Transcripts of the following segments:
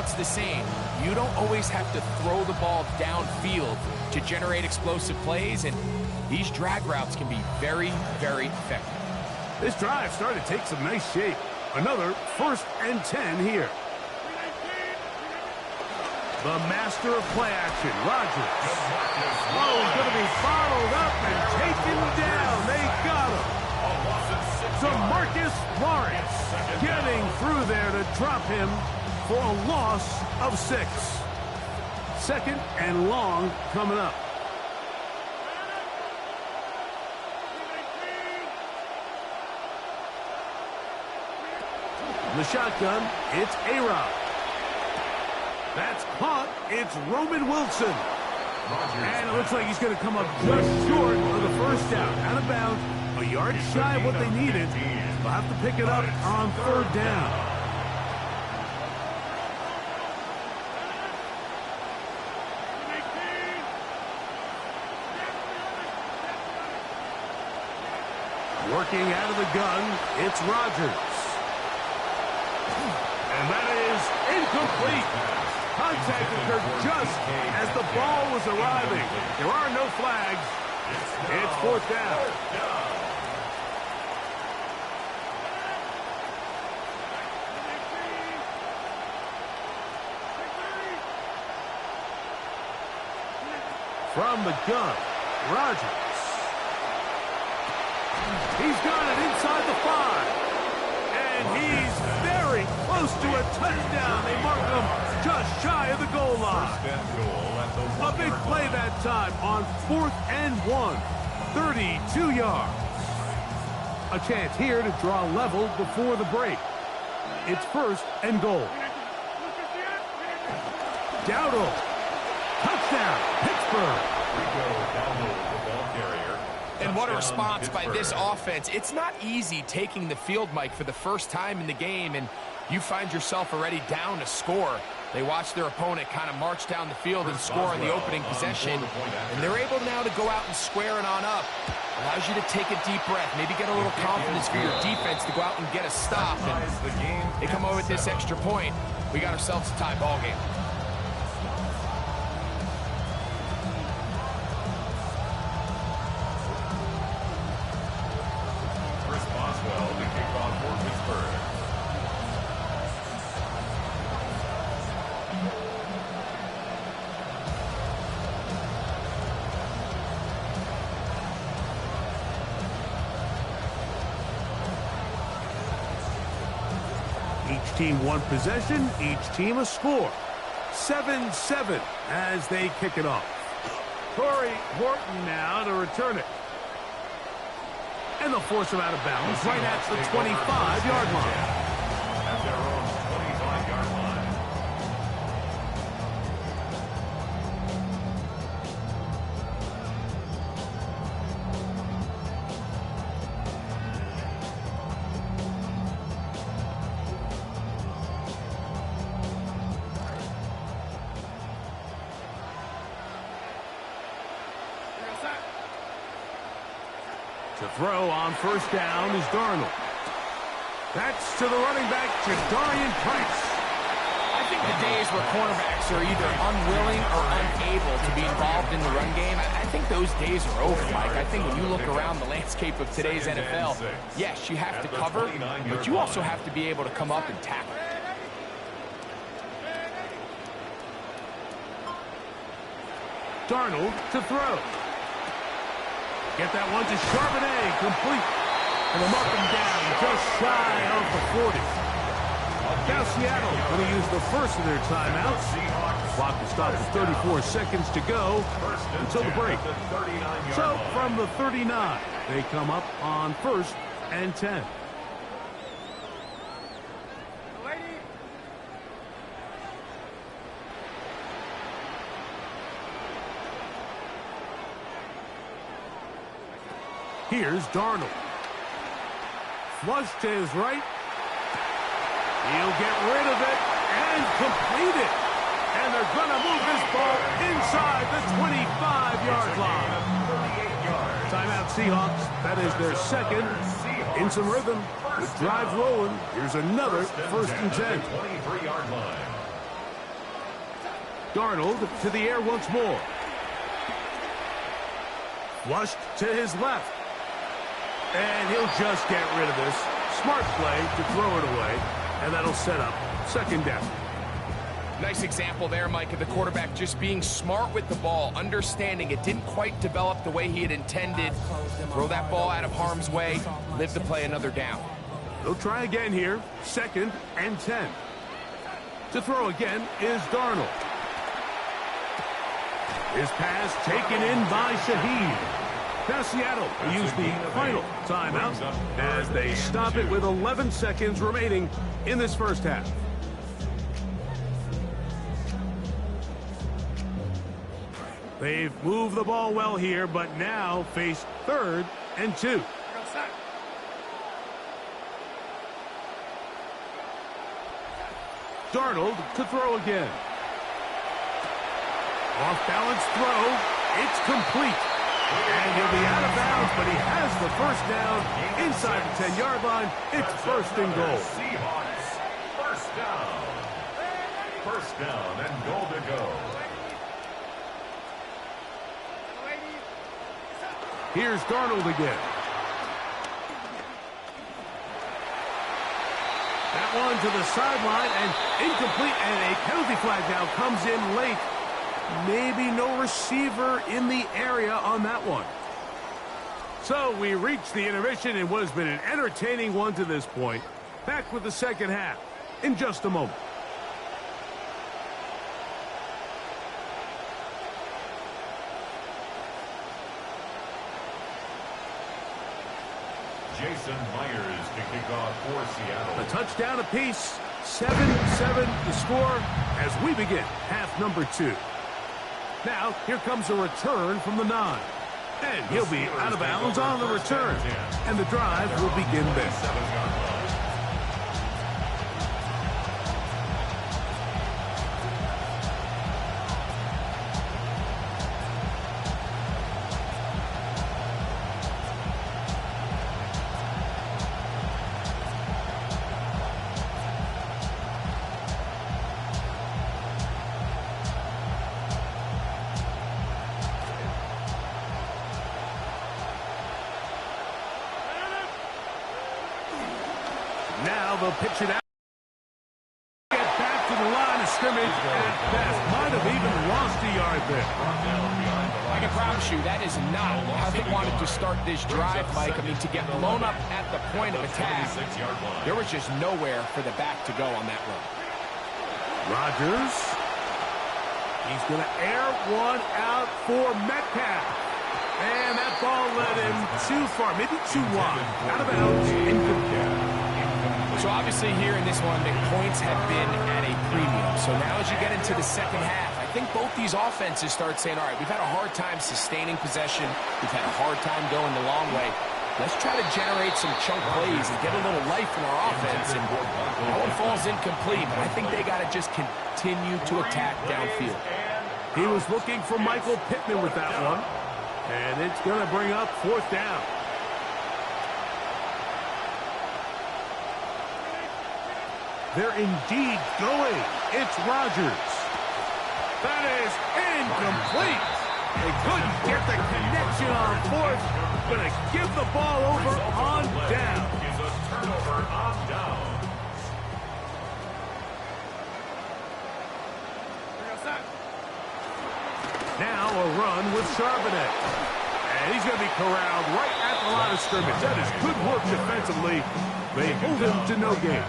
it's the same. You don't always have to throw the ball downfield to generate explosive plays, and these drag routes can be very, very effective. This drive started to take some nice shape. Another 1st and 10 here. The master of play action, Rodgers. Oh, he's going to be bottled up and taken down. They got him. So Marcus Lawrence getting through there to drop him for a loss of 6. 2nd and long coming up. The shotgun, it's A-Rod. That's caught. It's Roman Wilson. And it looks like he's going to come up just short of the first down. Out of bounds, a yard shy of what they needed. They'll have to pick it up on 3rd down. Working out of the gun, it's Rodgers. And that is incomplete. Contact occurred just as the ball was arriving. There are no flags. It's 4th down. From the gun, Rodgers. He's got it inside the 5. And he's very close to a touchdown. They mark him just shy of the goal line. A big play that time on 4th and 1. 32 yards. A chance here to draw level before the break. It's 1st and goal. Dowdle. Touchdown, Pittsburgh. And what a response by this offense. It's not easy taking the field, Mike, for the first time in the game, and you find yourself already down to score. They watch their opponent kind of march down the field and score on the opening possession, and they're able now to go out and square it on up. Allows you to take a deep breath, maybe get a little confidence for your defense to go out and get a stop. And they come over with this extra point. We got ourselves a tie ball game. Each team one possession, each team a score. 7-7 as they kick it off. Corey Horton now to return it. And they'll force him out of bounds right at the 25-yard line. At their own 25-yard line. To throw on 1st down is Darnold. That's to the running back, Jadarian Price. I think the days where cornerbacks are either unwilling or unable to be involved in the run game, I think those days are over, Mike. I think when you look around the landscape of today's NFL, yes, you have to cover, but you also have to be able to come up and tackle. Darnold to throw. Get that one to Charbonnet, complete. And they'll mark him down just shy of the 40. Now Seattle going to use the first of their timeouts. Clock is stopped with 34 seconds to go until the break. So from the 39, they come up on 1st and 10. Here's Darnold. Flush to his right. He'll get rid of it and complete it. And they're going to move this ball inside the 25-yard line. Timeout Seahawks. That is their second. In some rhythm. The drive rolling. Here's another 1st and 10. 23-yard line. Darnold to the air once more. Flushed to his left. And he'll just get rid of this. Smart play to throw it away. And that'll set up second down. Nice example there, Mike, of the quarterback just being smart with the ball, understanding it didn't quite develop the way he had intended. Throw that ball out of harm's way, live to play another down. They'll try again here, 2nd and 10. To throw again is Darnold. His pass taken in by Shaheed. Now Seattle will use the final timeout as they stop it with 11 seconds remaining in this first half. They've moved the ball well here, but now face 3rd and 2. Darnold to throw again. Off-balance throw. It's complete. And he'll be out of bounds, but he has the first down inside the 10-yard line. It's 1st and goal. Seahawks, first down. First down and goal to go. Here's Darnold again. That one to the sideline and incomplete, and a penalty flag now comes in late. Maybe no receiver in the area on that one. So we reach the intermission in what has been an entertaining one to this point. Back with the second half in just a moment. Jason Myers to kick off for Seattle. A touchdown apiece, 7-7 the score as we begin half number 2. Now, here comes a return from the 9. And he'll be out of bounds on the return. And the drive will begin there. 7-yard line. Now they'll pitch it out. Get back to the line of scrimmage at best. Might have even lost a yard there. I can promise you that is not how they wanted to start this drive, Mike. I mean, to get blown up at the point of attack, there was just nowhere for the back to go on that run. Rodgers. He's going to air one out for Metcalf. And that ball led him too far, maybe too wide. Out of bounds, incomplete. So obviously here in this one, the points have been at a premium. So now as you get into the second half, I think both these offenses start saying, all right, we've had a hard time sustaining possession. We've had a hard time going the long way. Let's try to generate some chunk plays and get a little life in our offense. And that one falls incomplete, but I think they got to just continue to attack downfield. He was looking for Michael Pittman with that one. And it's going to bring up 4th down. They're indeed going. It's Rodgers. That is incomplete. They couldn't get the connection on 4th. Going to give the ball over on down. Is a turnover on down. Now a run with Charbonnet. And he's going to be corralled right at the line of scrimmage. That is good work defensively. They hold him to no gain.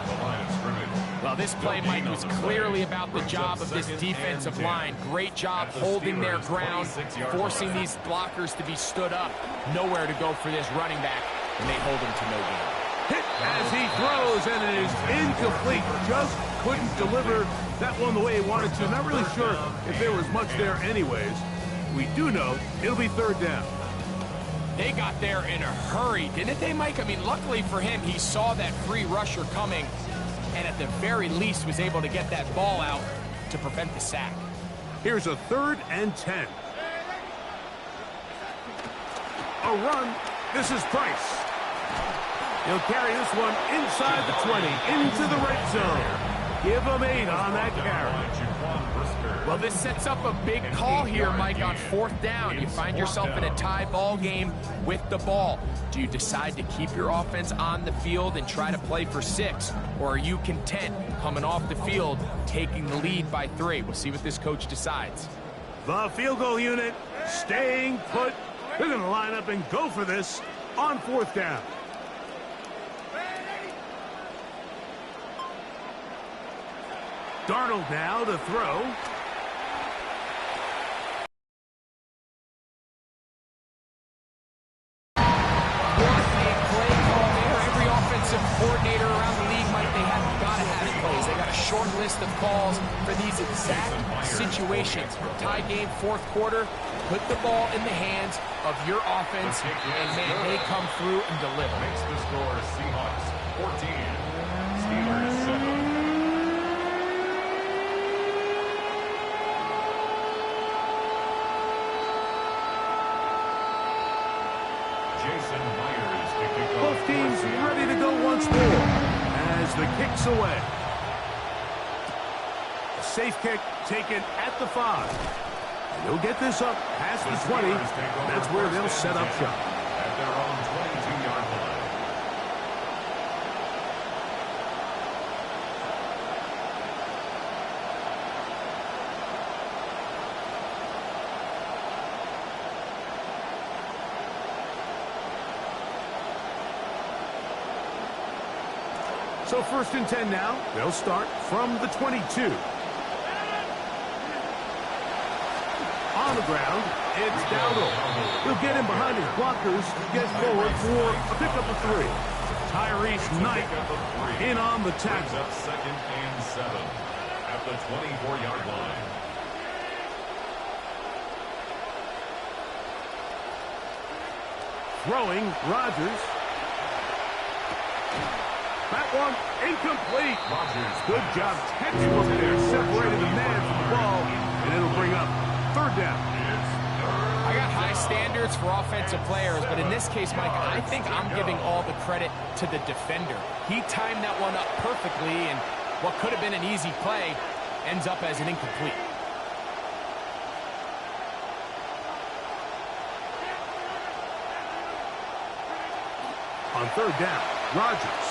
Well, this play, Mike, was clearly about the job of this defensive line. Great job holding their ground, forcing these blockers to be stood up. Nowhere to go for this running back, and they hold him to no gain. Hit as he throws, and it is incomplete. Just couldn't deliver that one the way he wanted to. Not really sure if there was much there anyways. We do know it'll be 3rd down. They got there in a hurry, didn't they, Mike? I mean, luckily for him, he saw that free rusher coming, and at the very least was able to get that ball out to prevent the sack. Here's a 3rd and 10. A run. This is Price. He'll carry this one inside the 20, into the red zone. Give him 8 on that carry. Well, this sets up a big call here, Mike, on 4th down. You find yourself in a tie ball game with the ball. Do you decide to keep your offense on the field and try to play for 6? Or are you content coming off the field, taking the lead by 3? We'll see what this coach decides. The field goal unit staying put. They're going to line up and go for this on 4th down. Darnold now to throw. Coordinator around the league, Mike, they have got to have plays. They got a short list of calls for these exact situations. Tie game, 4th quarter, put the ball in the hands of your offense, and man, they come through and deliver. Makes the score Seahawks 14, Steelers 7. Jason Myers to kick off. Both teams ready to go once more as the kick's away. A safe kick taken at the 5. And they'll get this up past the 20. That's where they'll set up shop. At their own 22-yard line. So 1st and 10 now. They'll start from the 22. On the ground, it's Dowdle. He'll get him behind his blockers, get forward for a pickup of 3. Tyrese Knight in on the tackle. Up 2nd and 7 at the 24-yard line. Throwing, Rodgers. That one incomplete. Rodgers. Good job. Textbook there. Separated the man from the ball, and it'll bring up 3rd down. I got high standards for offensive players, but in this case, Mike, I think I'm giving all the credit to the defender. He timed that one up perfectly, and what could have been an easy play ends up as an incomplete. On 3rd down, Rodgers.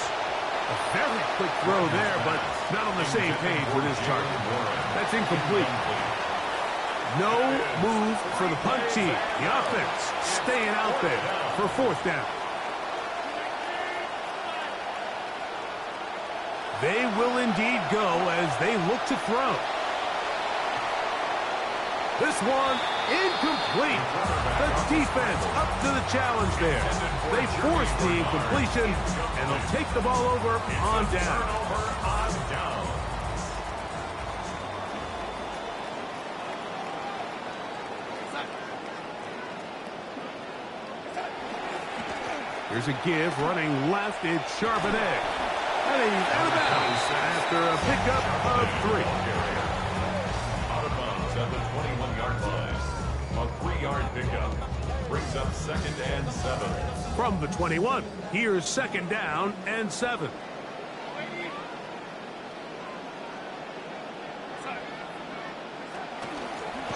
A very quick throw there, but not on the same page with his target. That's incomplete. No move for the punt team. The offense staying out there for 4th down. They will indeed go as they look to throw. This one incomplete. The defense up to the challenge there. They force the incompletion, and they'll take the ball over on down. Here's a give running left. It's Charbonnet. And he's out of bounds after a pickup of 3. Out of bounds at the 21-yard line. A 3-yard pickup brings up 2nd and 7. From the 21, here's 2nd down and 7.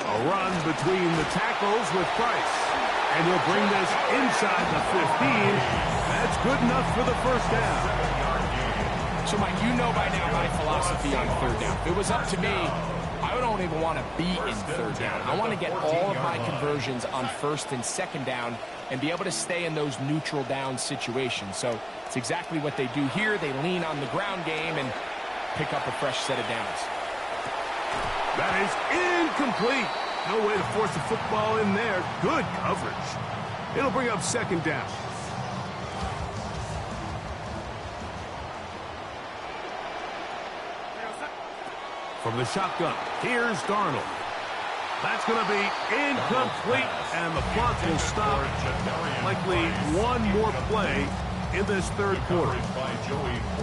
A run between the tackles with Price. And he'll bring this inside the 15. That's good enough for the 1st down. So, Mike, you know by now my philosophy on 3rd down. If it was up to me, I don't even want to be in 3rd down. I want to get all of my conversions on 1st and 2nd down and be able to stay in those neutral down situations. So it's exactly what they do here. They lean on the ground game and pick up a fresh set of downs. That is incomplete. No way to force the football in there. Good coverage. It'll bring up 2nd down. From the shotgun, here's Darnold. That's going to be incomplete, and the clock will stop. Likely one more play in this 3rd quarter.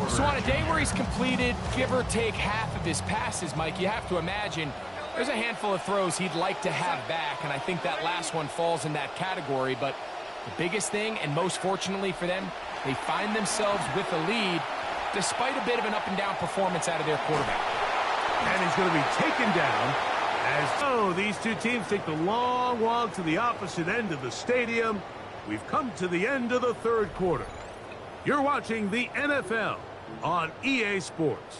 So on a day where he's completed, give or take half of his passes, Mike, you have to imagine there's a handful of throws he'd like to have back, and I think that last one falls in that category. But the biggest thing, and most fortunately for them, they find themselves with a lead despite a bit of an up-and-down performance out of their quarterback. And he's going to be taken down These two teams take the long walk to the opposite end of the stadium. We've come to the end of the third quarter. You're watching the NFL on EA Sports.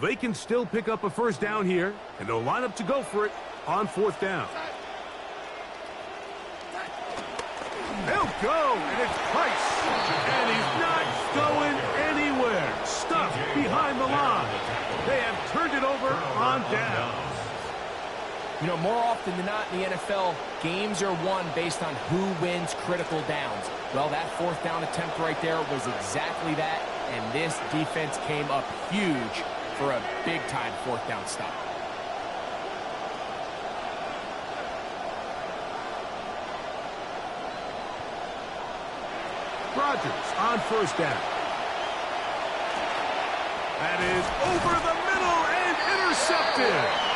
They can still pick up a first down here, and they'll line up to go for it on fourth down. They'll go, and it's Price. And he's not going anywhere. Stuffed behind the line. They have turned it over on downs. You know, more often than not in the NFL, games are won based on who wins critical downs. Well, that fourth down attempt right there was exactly that, and this defense came up huge for a big-time fourth down stop. Rodgers on first down. That is over the middle and intercepted.